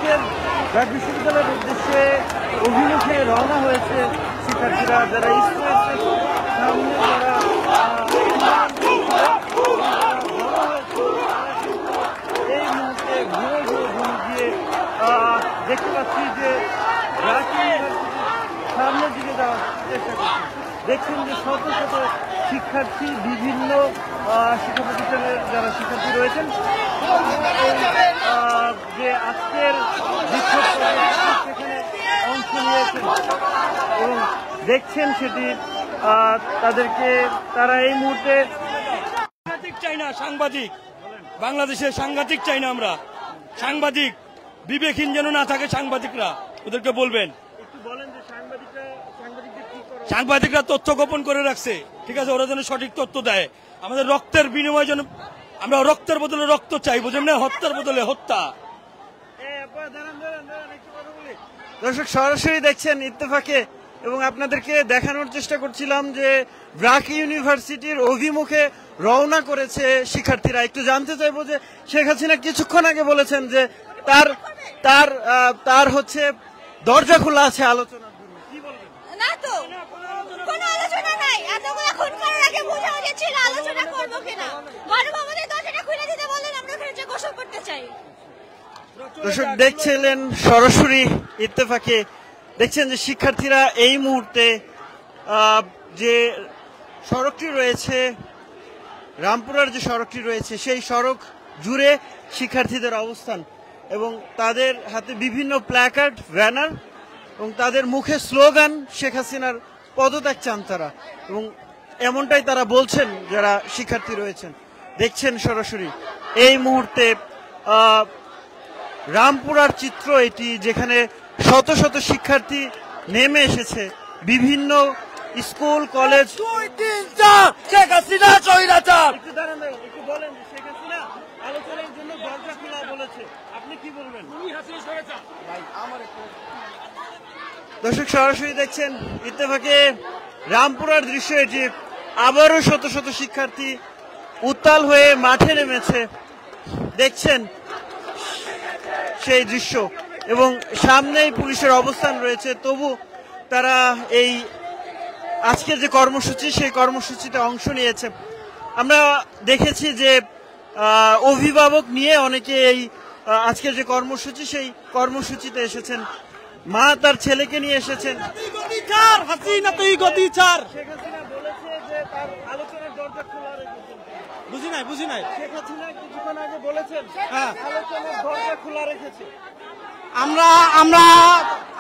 ব্র্যাক বিশ্ববিদ্যালয়ের উদ্দেশ্যে অভিমুখে রওনা হয়েছে শিক্ষার্থীরা, যারা স্কুলের সামনে যারা এই মুহূর্তে ঘুরে গিয়ে দেখতে পাচ্ছি যে ব্র্যাক ইউনিভার্সিটির সামনের দিকে যাওয়ার চেষ্টা করছে। দেখছেন যে শত শত শিক্ষার্থী, বিভিন্ন শিক্ষা প্রতিষ্ঠানের যারা শিক্ষার্থী রয়েছেন যে আজকের বিক্ষোভ সেখানে অংশ নিয়েছেন এবং দেখছেন সেটি তারা এই মুহূর্তে সাংবাদিক চাই না, সাংবাদিক বাংলাদেশের সাংবাদিক চাই না আমরা। সাংবাদিক বিবেকহীন যেন না থাকে সাংবাদিকরা, ওদেরকে বলবেন। সাংবাদিকরা তথ্য গোপন করে রাখছে, ঠিক আছে, ওরা যেন সঠিক তথ্য দেয়। আমাদের রক্তের বিনিময়ে যেন আমরা রক্তের বদলে রক্ত চাই, বুঝলেন না, হত্যার বদলে হত্যা। দর্শক সরাসরি দেখছেন ইত্তেফাকে এবং আপনাদেরকে দেখানোর চেষ্টা করছিলাম যে ব্র্যাক ইউনিভার্সিটির অভিমুখে রওনা করেছে শিক্ষার্থীরা। একটু জানতে চাইবো যে শেখ হাসিনা কিছুক্ষণ আগে বলেছেন যে তার হচ্ছে দরজা খোলা আছে আলোচনার জন্য, কি বলবেন? না তো কোনো আলোচনা নাই, এতগুলো খুন করার আগে বোঝা উচিত ছিল আলোচনা করব কিনা। গণভবনের দরজাটা খুলে দিতে বললেন, আমরা ওখানে যে গোসল করতে চাই। দর্শক দেখছিলেন সরাসরি ইত্তেফাকে, দেখছেন যে শিক্ষার্থীরা এই মুহূর্তে যে সড়কটি রয়েছে, রামপুরার যে সড়কটি রয়েছে, সেই সড়ক জুড়ে শিক্ষার্থীদের অবস্থান এবং তাদের হাতে বিভিন্ন প্ল্যাকার্ড, ব্যানার এবং তাদের মুখে স্লোগান শেখ হাসিনার পদত্যাগ চান তারা, এবং এমনটাই তারা বলছেন যারা শিক্ষার্থী রয়েছেন। দেখছেন সরাসরি এই মুহূর্তে রামপুরার চিত্র এটি, যেখানে শত শত শিক্ষার্থী নেমে এসেছে, বিভিন্ন স্কুল কলেজ। শেখ হাসিনা স্বৈরাচার। একটু বলেন, শেখ হাসিনা আলোচনার জন্য দরজা খোলা বলেছে, আপনি কি বলবেন? দর্শক সরাসরি দেখছেন ইত্তেফাকে রামপুরার দৃশ্য এটি, আবারও শত শত শিক্ষার্থী উত্তাল হয়ে মাঠে নেমেছে, দেখছেন সেই দৃশ্য এবং সামনেই পুলিশের অবস্থান রয়েছে, তবু তারা এই আজকের যে কর্মসূচি সেই কর্মসূচিতে অংশ নিয়েছে। আমরা দেখেছি যে অভিভাবক নিয়ে অনেকে এই আজকের যে কর্মসূচি সেই কর্মসূচিতে এসেছেন, মা তার ছেলেকে নিয়ে এসেছেন। হাসিনা তুই গদি ছাড়। শেখ হাসিনা বলেছে যে তার আলোচনার দরজা খোলা রেখেছেন। বুঝি নাই শেখ হাসিনা কিছুক্ষণ আগে বলেছেন আলোচনার দরজা খোলা রেখেছে। আমরা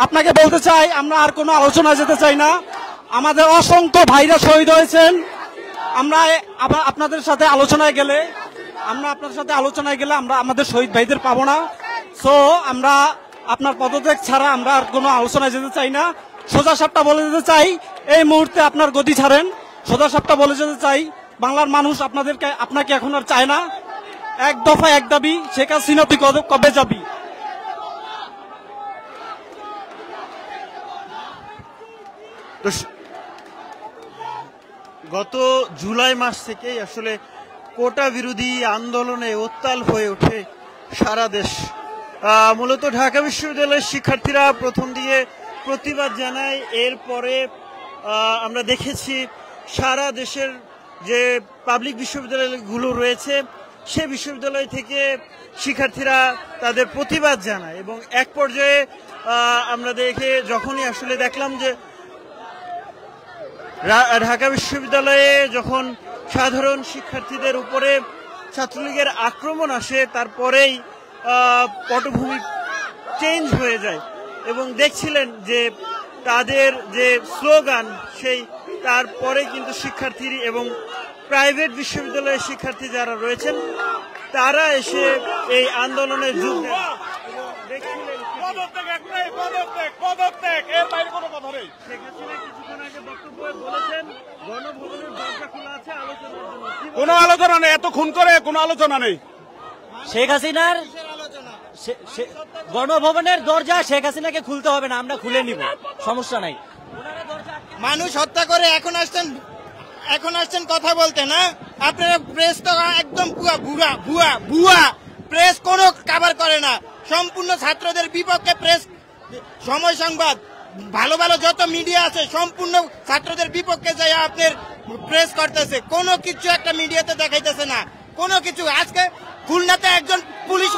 আপনাকে বলতে চাই, আমরা আর কোনো আলোচনা যেতে চাই না। আমাদের অসংখ্য ভাইরা শহীদ হয়েছেন। আমরা আপনাদের সাথে আলোচনায় গেলে আমরা আমাদের শহীদ ভাইদের পাবো না। সো আমরা আপনার পদত্যাগ ছাড়া আমরা আর কোনো আলোচনায় যেতে চাই না। সোজা সাপটা বলে যেতে চাই, এই মুহূর্তে আপনার গদি ছাড়েন। সোজা সাপটা বলে যেতে চাই, বাংলার মানুষ আপনাকে এখন আর চায় না। এক দফা এক দাবি, শেখ হাসিনা তুই কবে যাবি? গত জুলাই মাস থেকেই আসলে কোটা বিরোধী আন্দোলনে উত্তাল হয়ে ওঠে সারা দেশ। মূলত ঢাকা বিশ্ববিদ্যালয়ের শিক্ষার্থীরা প্রথম দিকে প্রতিবাদ জানায়, এরপরে আমরা দেখেছি সারা দেশের যে পাবলিক বিশ্ববিদ্যালয়গুলো রয়েছে সে বিশ্ববিদ্যালয় থেকে শিক্ষার্থীরা তাদের প্রতিবাদ জানায় এবং এক পর্যায়ে আমরা যখনই আসলে দেখলাম যে ঢাকা বিশ্ববিদ্যালয়ে যখন সাধারণ শিক্ষার্থীদের উপরে ছাত্রলীগের আক্রমণ আসে, তারপরেই পটভূমি চেঞ্জ হয়ে যায় এবং দেখছিলেন যে তাদের যে স্লোগান সেই তারপরে কিন্তু শিক্ষার্থী এবং প্রাইভেট বিশ্ববিদ্যালয়ের শিক্ষার্থী যারা রয়েছেন তারা এসে এই আন্দোলনে যোগ দেন। কোনো আলোচনা নেই, এত খুন করে কোনো আলোচনা নেই। শেখ হাসিনার গণভবনের দরজা শেখ হাসিনাকে খুলতে হবে না, আমরা খুলে নিব, সমস্যা নাই। মানুষ হত্যা করে এখন আসছেন কথা বলতে না? আপনারা প্রেস তো একদম ভুয়া প্রেস কোনো কাভার করে না, সম্পূর্ণ ছাত্রদের বিপক্ষে প্রেস, সময় সংবাদ, ভালো ভালো যত মিডিয়া আছে সম্পূর্ণ ছাত্রদের বিপক্ষে যাই আপনার প্রেস করতেছে, কোনো কিছু একটা মিডিয়াতে দেখাইতেছে না, কোনো কিছু। আজকে খুলনাতে একজন পুলিশ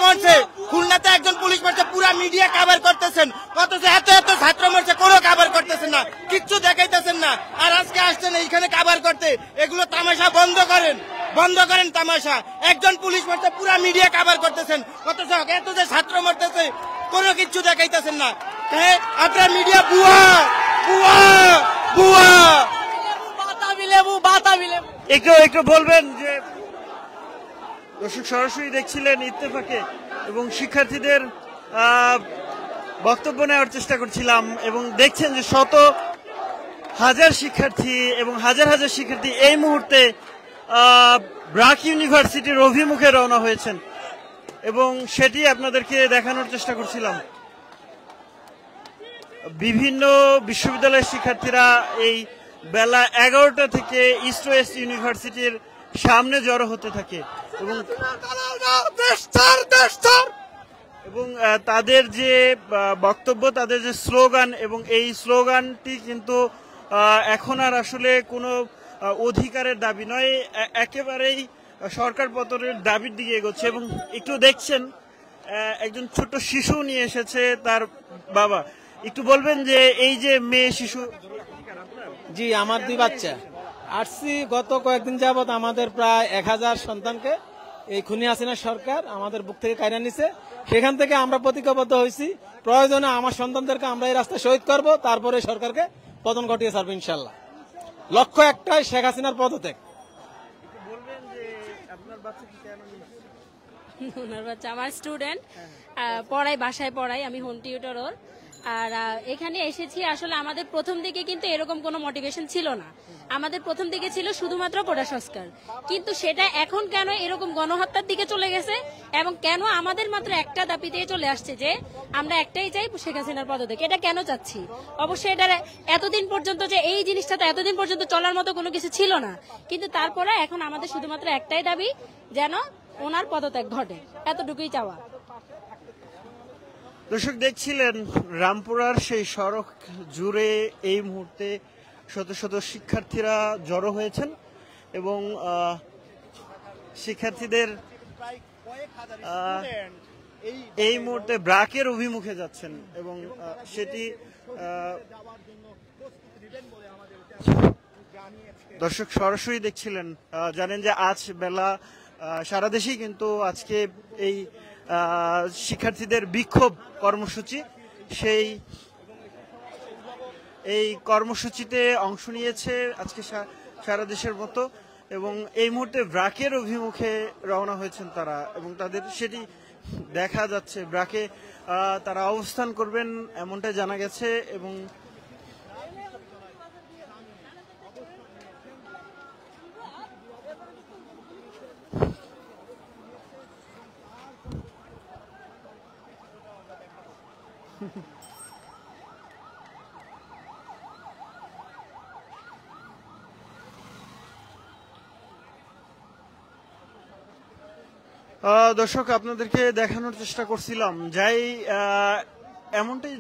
মরছে, পুরা মিডিয়া কভার করতেছেন, অথচ এত এত ছাত্র মরছে, কোনো কভার করতেছেন না, কিচ্ছু দেখাইতেছেন না। আর আজকে আসছেন এইখানে কভার করতে, এগুলো তামাশা বন্ধ করেন তামাশা। একজন পুলিশ মরছে, পুরা মিডিয়া কভার করতেছেন, অথচ এত যে ছাত্র মরতেছে কোনো কিছু দেখাইতেছেন না। হ্যাঁ, আপনার মিডিয়া বুয়া বুয়া বুয়া। একটু বলবেন যে দর্শক সরাসরি দেখছিলেন ইত্তেফাকে এবং শিক্ষার্থীদের বক্তব্য নেওয়ার চেষ্টা করছিলাম এবং দেখছেন যে শত হাজার শিক্ষার্থী এবং হাজার হাজার শিক্ষার্থী এই মুহূর্তে ব্র্যাক ইউনিভার্সিটির অভিমুখে রওনা হয়েছেন এবং সেটি আপনাদেরকে দেখানোর চেষ্টা করছিলাম। বিভিন্ন বিশ্ববিদ্যালয়ের শিক্ষার্থীরা এই বেলা 11টা থেকে ইস্ট ওয়েস্ট ইউনিভার্সিটির সামনে জড়ো হতে থাকে এবং তাদের যে বক্তব্য, তাদের যে স্লোগান, এবং এই স্লোগানটি কিন্তু এখন আর আসলে কোনো অধিকারের দাবি নয়, একেবারেই সরকার পতনের দাবির দিকে এগোচ্ছে। এবং একটু দেখছেন একজন ছোট্ট শিশু নিয়ে এসেছে তার বাবা। একটু বলবেন যে এই যে মেয়ে শিশু। জি, আমার 2 বাচ্চা আসছি। গত কয়েকদিন যাবত আমাদের প্রায় 1000 সন্তানকে এই খুনি হাসিনা সরকার আমাদের বুক থেকে কায়রা নিছে। সেখান থেকে আমরা প্রতিজ্ঞাবদ্ধ হয়েছি, প্রয়োজনে আমার সন্তানদেরকে আমরা এই রাস্তায় শহীদ করব, তারপরে সরকারকে পতন ঘটিয়ে ছাড়বো ইনশাল্লাহ। লক্ষ্য একটাই, শেখ হাসিনার পদত্যাগ। ওনার বাচ্চা আমার স্টুডেন্ট, পড়াই, বাসায় পড়াই, আমি হোম টিউটর ওর। আর এখানে এসেছি আসলে আমাদের প্রথম দিকে কিন্তু এরকম কোনো মোটিভেশন ছিল না। আমাদের প্রথম দিকে ছিল শুধুমাত্র কোটা সংস্কার, কিন্তু সেটা এখন কেন এরকম গণহত্যার দিকে চলে গেছে এবং কেন আমাদের মাত্র একটা দাবিতে চলে আসছে যে আমরা একটাই চাই শেখ হাসিনার পদত্যাগ। এটা কেন চাচ্ছি? অবশ্যই এটা এতদিন পর্যন্ত যে এই জিনিসটা তো এতদিন পর্যন্ত চলার মতো কোনো কিছু ছিল না, কিন্তু তারপরে এখন আমাদের শুধুমাত্র একটাই দাবি, যেন ওনার পদত্যাগ ঘটে, এতটুকুই চাওয়া। দর্শক দেখছিলেন রামপুরার সেই সড়ক জুড়ে এই মুহূর্তে শত শত শিক্ষার্থীরা জড়ো হয়েছেন এবং শিক্ষার্থীদের এই মুহূর্তে ব্র্যাকের অভিমুখে যাচ্ছেন এবং সেটি দর্শক সরাসরি দেখছিলেন। জানেন যে আজ বেলা সারা দেশেই কিন্তু আজকে এই শিক্ষার্থীদের বিক্ষোভ কর্মসূচি, সেই এই কর্মসূচিতে অংশ নিয়েছে আজকে সারা দেশের মতো এবং এই মুহূর্তে ব্র্যাকের অভিমুখে রওনা হয়েছেন তারা এবং তাদের সেটি দেখা যাচ্ছে। ব্র্যাকে তারা অবস্থান করবেন এমনটাই জানা গেছে এবং দর্শক আপনাদেরকে দেখানোর চেষ্টা করছিলাম যাই এমনটাই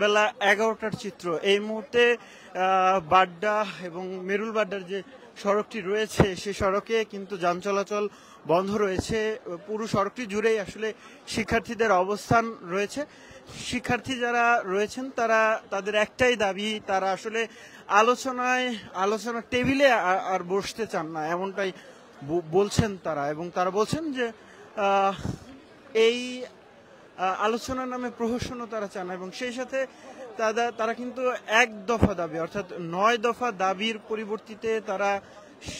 বেলা 11টার চিত্র। এই মুহূর্তে বাড্ডা এবং মেরুল বাড্ডার যে সড়কটি রয়েছে সেই সড়কে কিন্তু যান চলাচল বন্ধ রয়েছে। পুরো সড়কটি জুড়েই আসলে শিক্ষার্থীদের অবস্থান রয়েছে। শিক্ষার্থী যারা রয়েছেন তারা তাদের একটাই দাবি, তারা আসলে আলোচনার টেবিলে আর বসতে চান না, এমনটাই বলছেন তারা। এবং তারা বলছেন যে এই আলোচনার নামে প্রহসনও তারা চান এবং সেই সাথে তারা কিন্তু 1 দফা দাবি অর্থাৎ 9 দফা দাবির পরিবর্তিতে তারা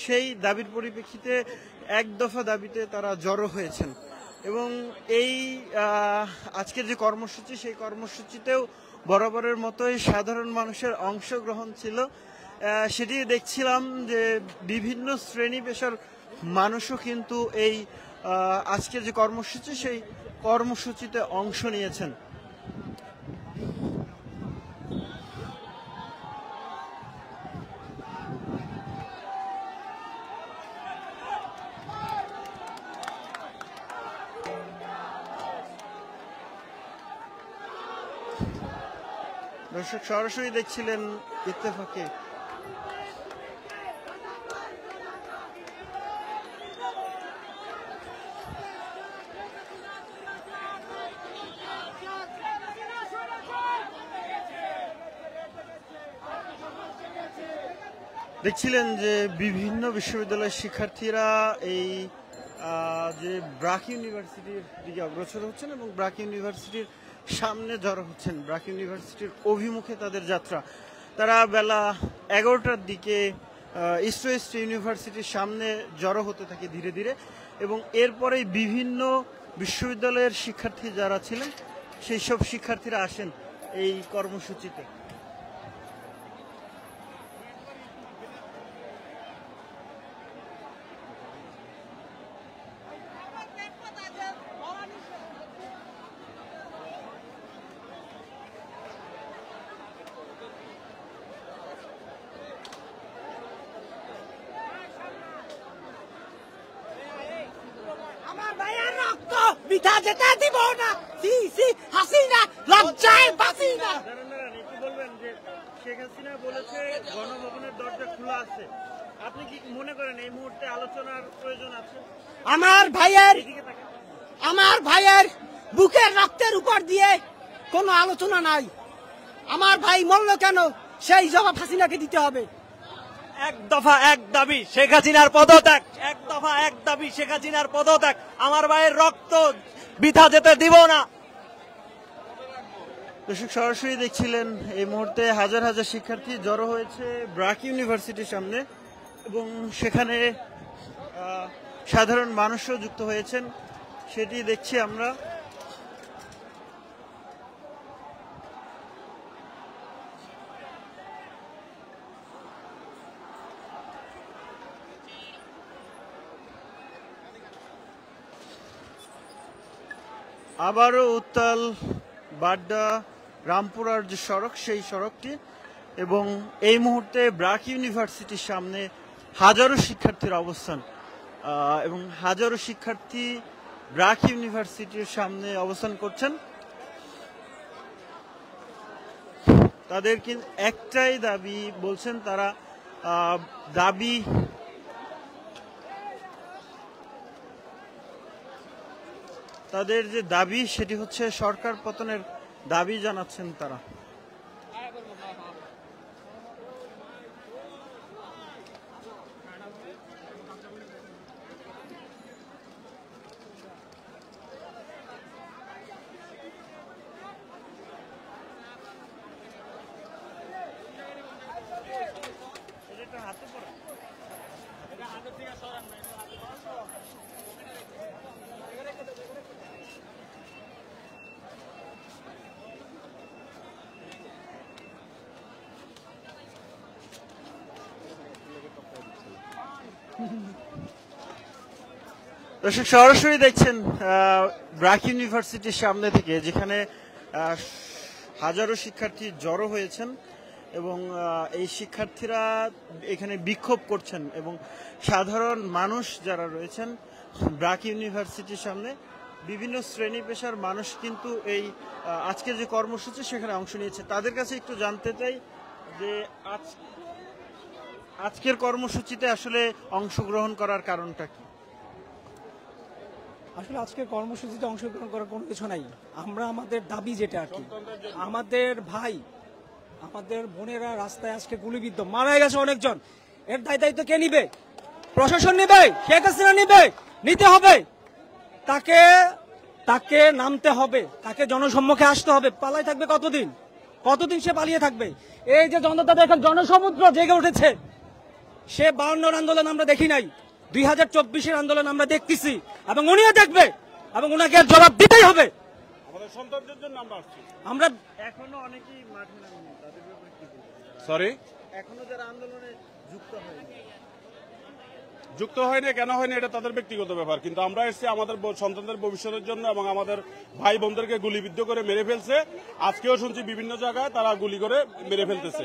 সেই দাবির পরিপ্রেক্ষিতে 1 দফা দাবিতে তারা জড়ো হয়েছেন এবং এই আজকের যে কর্মসূচি সেই কর্মসূচিতেও বরাবরের মতোই সাধারণ মানুষের অংশগ্রহণ ছিল। সেটি দেখছিলাম যে বিভিন্ন শ্রেণী পেশার মানুষও কিন্তু এই আজকের যে কর্মসূচি সেই কর্মসূচিতে অংশ নিয়েছেন। দর্শক সরাসরি দেখছিলেন ইত্তেফাকে। দেখছিলেন যে বিভিন্ন বিশ্ববিদ্যালয়ের শিক্ষার্থীরা এই যে ব্রাক ইউনিভার্সিটির দিকে অগ্রসর হচ্ছেন এবং ব্রাক ইউনিভার্সিটির সামনে জড়ো হচ্ছেন। ব্রাক ইউনিভার্সিটির অভিমুখে তাদের যাত্রা। তারা বেলা 11টার দিকে ইস্ট ওয়েস্ট ইউনিভার্সিটির সামনে জড়ো হতে থাকে ধীরে ধীরে, এবং এরপরেই বিভিন্ন বিশ্ববিদ্যালয়ের শিক্ষার্থী যারা ছিলেন সেই সব শিক্ষার্থীরা আসেন এই কর্মসূচিতে। মিঠা যেতে দিব না, হাসিনা লজ্জায় বাঁচি না। বলবেন যে শেখ হাসিনা বলেছে গণভবনের দরজা খোলা আছে, আপনি কি মনে করেন এই মুহূর্তে আলোচনার প্রয়োজন আছে? আমার ভাইয়ের বুকের রক্তের উপর দিয়ে কোনো আলোচনা নাই। আমার ভাই মরল কেন সেই জবাব হাসিনাকে দিতে হবে। এক দফা এক দাবি শেখ হাসিনার পদত্যাগ, এক দফা এক দাবি শেখ হাসিনার পদত্যাগ। আমার ভাইয়ের রক্ত বৃথা যেতে দিব না। দর্শক সরাসরি দেখছিলেন এই মুহূর্তে হাজার হাজার শিক্ষার্থী জড়ো হয়েছে ব্রাক ইউনিভার্সিটির সামনে, এবং সেখানে সাধারণ মানুষও যুক্ত হয়েছেন, সেটি দেখছি আমরা। আবারও উত্তাল বাড্ডা রামপুরার যে সড়ক, সেই সড়কটি, এবং এই মুহূর্তে ব্রাক ইউনিভার্সিটির সামনে হাজারো শিক্ষার্থীর অবস্থান, এবং হাজারো শিক্ষার্থী ব্রাক ইউনিভার্সিটির সামনে অবস্থান করছেন। তাদের কিন্তু একটাই দাবি বলছেন তারা, তাদের যে দাবি সেটি হচ্ছে সরকার পতনের দাবি জানাচ্ছেন তারা। দর্শক সরাসরি দেখছেন ব্রাক ইউনিভার্সিটির সামনে থেকে, যেখানে হাজারো শিক্ষার্থী জড়ো হয়েছেন, এবং এই শিক্ষার্থীরা এখানে বিক্ষোভ করছেন, এবং সাধারণ মানুষ যারা রয়েছেন ব্রাক ইউনিভার্সিটির সামনে বিভিন্ন শ্রেণী পেশার মানুষ কিন্তু এই আজকের যে কর্মসূচি সেখানে অংশ নিয়েছে। তাদের কাছে একটু জানতে চাই যে আজকের কর্মসূচিতে আসলে অংশগ্রহণ করার কারণটা কি? আসলে আজকে কর্মসূচিতে অংশগ্রহণ করার কোনো কিছু নাই। আমরা আমাদের দাবি যেটা আর কি, আমাদের ভাই আমাদের বোনেরা রাস্তায় আজকে গুলিবিদ্ধ মারা গেছে অনেকজন, এর দায়িত্ব কে নিবে? প্রশাসন নিবে, শেখ হাসিনা নিবে, নিতে হবে তাকে, তাকে নামতে হবে, তাকে জনসম্মুখে আসতে হবে। পালাই থাকবে কতদিন? কতদিন সে পালিয়ে থাকবে? এই যে জনতা দেখেন জনসমুদ্র জেগে উঠেছে, সে 52 আন্দোলন আমরা দেখি নাই, 2024-এর আন্দোলন আমরা দেখতেছি, এবং উনিও দেখবে, এবং উনাকে জবাব দিতেই হবে। আমাদের সন্তানদের জন্য আমরা এখনো অনেকেই মাঠে নামেনি, তাদের ব্যাপারে কি বলবেন? সরি, এখনো যারা আন্দোলনে যুক্ত হয়নি কেন হয়নি এটা তাদের ব্যক্তিগত ব্যাপার, কিন্তু আমরা এসেছি আমাদের সন্তানদের ভবিষ্যতের জন্য, এবং আমাদের ভাই বোনদেরকে গুলিবিদ্ধ করে মেরে ফেলছে। আজকেও শুনছি বিভিন্ন জায়গায় তারা গুলি করে মেরে ফেলতেছে,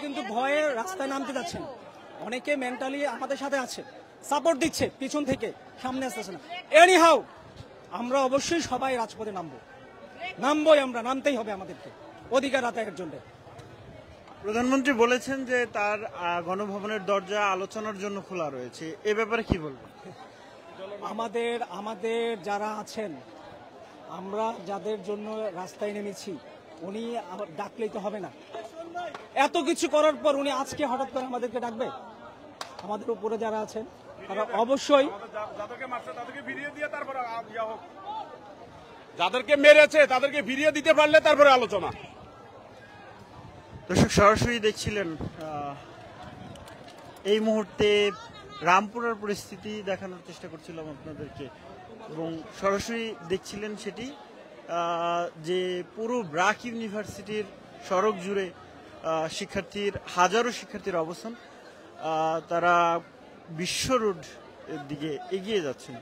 কিন্তু ভয়ে রাস্তায় নামতে যাচ্ছেন। অনেকে মেন্টালি আমাদের সাথে আছে, সাপোর্ট দিচ্ছে, পিছন থেকে সামনে আসতেছে না। এনি হাউ আমরা অবশ্যই সবাই রাজপথে নামবোই, আমরা নামতেই হবে আমাদেরকে। অধিকার আদায়ের জন্য। প্রধানমন্ত্রী বলেছেন যে তার গণভবনের দরজা আলোচনার জন্য খোলা রয়েছে, এ ব্যাপারে কি বলবেন? আমাদের যারা আছেন, আমরা যাদের জন্য রাস্তায় নেমেছি, উনি ডাকলেই তো হবে না। এত কিছু করার পর উনি আজকে হঠাৎ করে আমাদেরকে ডাকবে? আমাদের উপরে যারা আছেন তারা অবশ্যই, যাদেরকে মারছে তাদেরকে ফিরিয়ে দিয়ে তারপরে যাদেরকে মেরেছে তাদেরকে ফিরিয়ে দিতে পারলে তারপরে আলোচনা। দর্শক, সরাসরি দেখছিলেন এই মুহূর্তে রামপুরার পরিস্থিতি দেখানোর চেষ্টা করছিলাম আপনাদেরকে, এবং সরাসরি দেখছিলেন সেটি যে পুরো ব্র্যাক ইউনিভার্সিটির সড়ক জুড়ে হাজারো শিক্ষার্থীর অবস্থান। তারা বিশ্ব রোড এর দিকে এগিয়ে যাচ্ছেন।